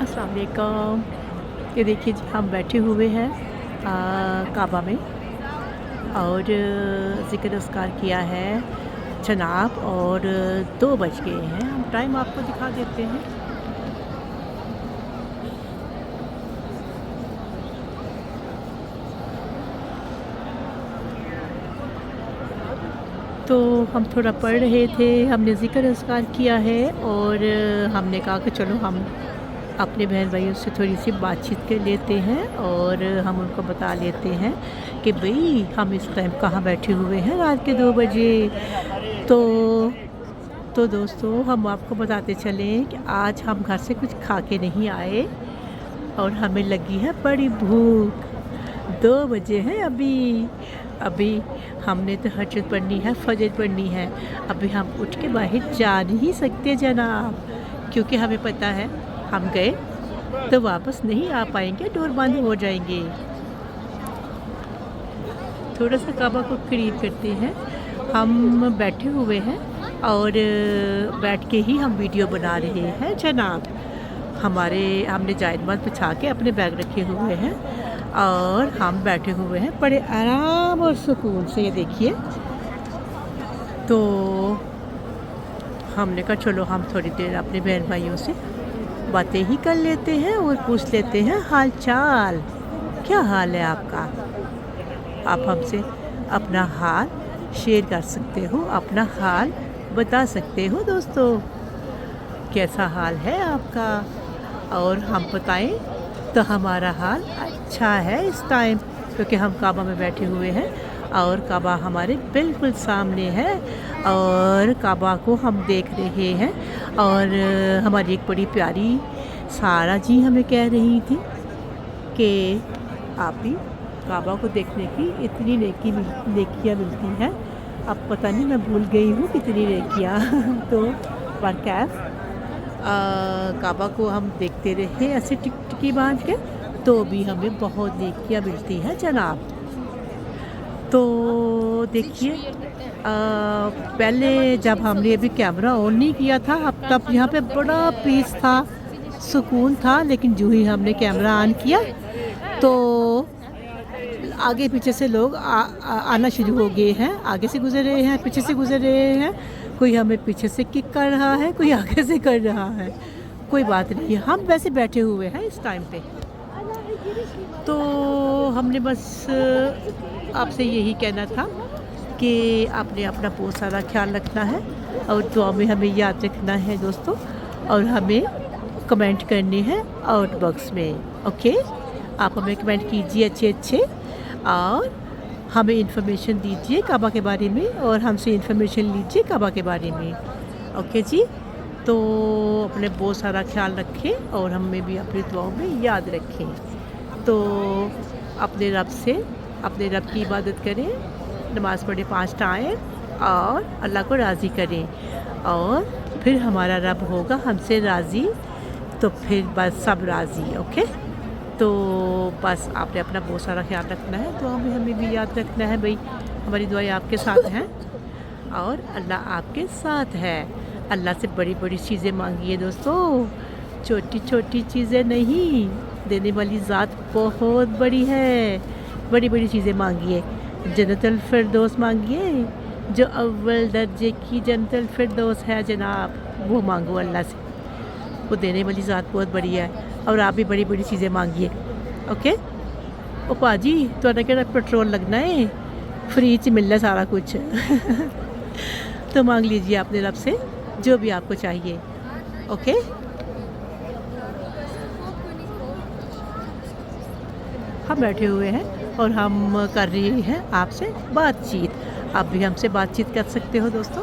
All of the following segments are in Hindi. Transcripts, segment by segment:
अस्सलाम वालेकुम। ये देखिए जी हम बैठे हुए हैं काबा में और ज़िक्र अस्कार किया है जनाब और 2 बज गए हैं। हम टाइम आपको दिखा देते हैं। तो हम थोड़ा पढ़ रहे थे, हमने ज़िक्र अस्कार किया है और हमने कहा कि चलो हम अपने बहन भाइयों से थोड़ी सी बातचीत कर लेते हैं और हम उनको बता लेते हैं कि भाई हम इस टाइम कहाँ बैठे हुए हैं रात के 2 बजे। तो दोस्तों हम आपको बताते चलें कि आज हम घर से कुछ खा के नहीं आए और हमें लगी है बड़ी भूख। 2 बजे हैं अभी हमने तो हजरत पढ़नी है, फजर पढ़नी है। अभी हम उठ के बाहर जा नहीं सकते जनाब, क्योंकि हमें पता है हम गए तो वापस नहीं आ पाएंगे, डोर बंद हो जाएंगे। थोड़ा सा काबा को करीब करते हैं। हम बैठे हुए हैं और बैठ के ही हम वीडियो बना रहे हैं जनाब। हमने जायनमाज़ बिछा के अपने बैग रखे हुए हैं और हम बैठे हुए हैं बड़े आराम और सुकून से। ये देखिए, तो हमने कहा चलो हम थोड़ी देर अपने बहन भाइयों से बातें ही कर लेते हैं और पूछ लेते हैं हाल चाल। क्या हाल है आपका? आप हमसे अपना हाल शेयर कर सकते हो, अपना हाल बता सकते हो दोस्तों, कैसा हाल है आपका। और हम बताएं तो हमारा हाल अच्छा है इस टाइम, क्योंकि हम काबा में बैठे हुए हैं और काबा हमारे बिल्कुल सामने है और काबा को हम देख रहे हैं। और हमारी एक बड़ी प्यारी सारा जी हमें कह रही थी कि आप भी काबा को देखने की इतनी नेकियाँ मिलती हैं। अब पता नहीं मैं भूल गई हूँ कितनी नेकियाँ तो बरकैफ काबा को हम देखते रहे ऐसे टिकटिकी बांध के, तो भी हमें बहुत नेकियाँ मिलती हैं जनाब। तो देखिए, पहले जब हमने अभी कैमरा ऑन नहीं किया था, अब तब यहाँ पे बड़ा पीस था, सुकून था। लेकिन जो ही हमने कैमरा ऑन किया तो आगे पीछे से लोग आना शुरू हो गए हैं। आगे से गुजर रहे हैं, पीछे से गुजर रहे हैं। कोई हमें पीछे से किक कर रहा है, कोई आगे से कर रहा है। कोई बात नहीं, हम वैसे बैठे हुए हैं इस टाइम पे। तो हमने बस आपसे यही कहना था कि आपने अपना बहुत सारा ख्याल रखना है और दुआ में हमें याद रखना है दोस्तों। और हमें कमेंट करने हैं आउट बॉक्स में, ओके। आप हमें कमेंट कीजिए अच्छे और हमें इन्फॉर्मेशन दीजिए काबा के बारे में और हमसे इन्फॉर्मेशन लीजिए काबा के बारे में, ओके जी। तो अपने बहुत सारा ख्याल रखें और हमें भी अपनी दुआओं में याद रखें। तो अपने रब की इबादत करें, नमाज़ पढ़ें 5 टाइम और अल्लाह को राज़ी करें और फिर हमारा रब होगा हमसे राज़ी, तो फिर बस सब राज़ी, ओके। तो बस आपने अपना बहुत सारा ख्याल रखना है, तो हमें भी याद रखना है भाई, हमारी दुआएं आपके साथ हैं और अल्लाह आपके साथ है। अल्लाह से बड़ी बड़ी चीज़ें मांगिए दोस्तों, छोटी छोटी चीज़ें नहीं। देने वाली ज़ात बहुत बड़ी है, बड़ी बड़ी चीज़ें मांगिए। जन्नतुल फिरदौस मांगिए, जो अव्वल दर्जे की जन्नतुल फिरदौस है जनाब, वो मांगो अल्लाह से। वो देने वाली ज़ात बहुत बड़ी है और आप भी बड़ी बड़ी चीज़ें मांगिए, ओके। ओ पाजी तुहाडा केड़ा पेट्रोल लगना है, फ्री च मिलना सारा कुछ तो मांग लीजिए अपने रब से जो भी आपको चाहिए, ओके। हम बैठे हुए हैं और हम कर रहे हैं आपसे बातचीत। आप भी हमसे बातचीत कर सकते हो दोस्तों,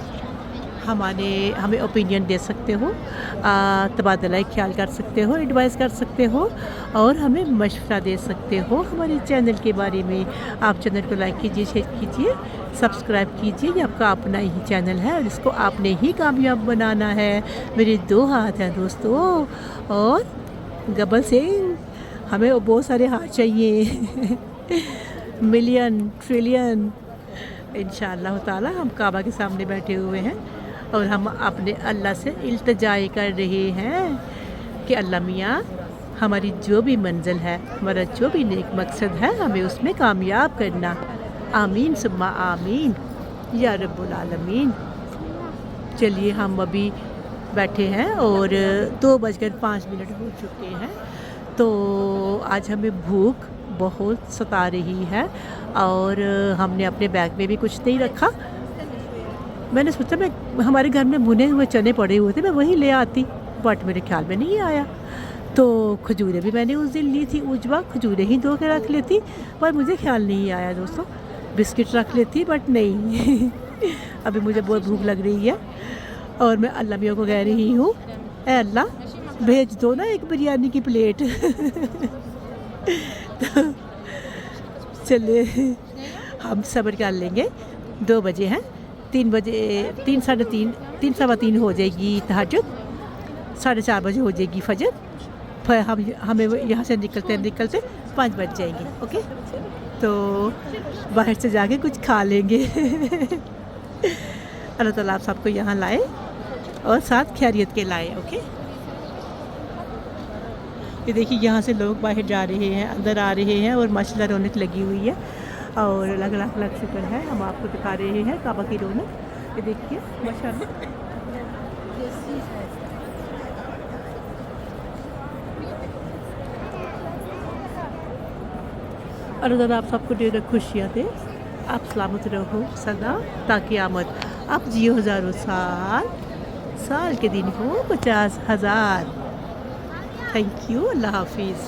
हमें ओपिनियन दे सकते हो, तबादला ख्याल कर सकते हो, एडवाइस कर सकते हो और हमें मशवरा दे सकते हो हमारे चैनल के बारे में। आप चैनल को लाइक कीजिए, शेयर कीजिए, सब्सक्राइब कीजिए। ये आपका अपना ही चैनल है और इसको आपने ही कामयाब बनाना है। मेरे 2 हाथ हैं दोस्तों और गब्बर सिंह, हमें बहुत सारे हाथ चाहिए मिलियन ट्रिलियन। इंशाअल्लाह ताला हम काबा के सामने बैठे हुए हैं और हम अपने अल्लाह से इल्तिजाएं कर रहे हैं कि अल्लाह मियाँ हमारी जो भी मंजिल है, हमारा जो भी नेक मकसद है, हमें उसमें कामयाब करना। आमीन सुम्मा आमीन या रब्बुल आलमीन। चलिए हम अभी बैठे हैं और 2:05 हो चुके हैं। तो आज हमें भूख बहुत सता रही है और हमने अपने बैग में भी कुछ नहीं रखा। मैंने सोचा मैं हमारे घर में भुने हुए चने पड़े हुए थे, मैं वही ले आती, बट मेरे ख्याल में नहीं आया। तो खजूरें भी मैंने उस दिन ली थी, उजवा खजूरें ही धो के रख लेती, पर मुझे ख्याल नहीं आया दोस्तों। बिस्किट रख लेती बट नहीं। अभी मुझे बहुत भूख लग रही है और मैं अल्लाह मियाँ को कह रही हूँ, ए अल्लाह भेज दो ना एक बिरयानी की प्लेट। तो चले हम सब्र कर लेंगे। 2 बजे हैं, 3 बजे 3 साढ़े 3 3 सवा 3 हो जाएगी तहज्जुद, 4:30 बजे हो जाएगी फजर। फिर हमें यहाँ से निकलते 5 बज जाएंगे। ओके, तो बाहर से जाके कुछ खा लेंगे। अल्लाह ताला आप सबको यहाँ लाए और साथ खैरियत के लाए। ओके, ये देखिए यहाँ से लोग बाहर जा रहे हैं, अंदर आ रहे हैं और माशाल्लाह रौनक लगी हुई है और अलग अलग शुक्र है। हम आपको दिखा रहे हैं काबा की रौनक। ये देखिए माशाल्लाह। अल्लाह ताला आप सबको ढेर खुशियाँ दे, आप सलामत रहो सदा ताकि आमद। आप जियो हज़ारों साल, साल के दिन हो 50,000। थैंक यू, अल्लाह हाफिज़।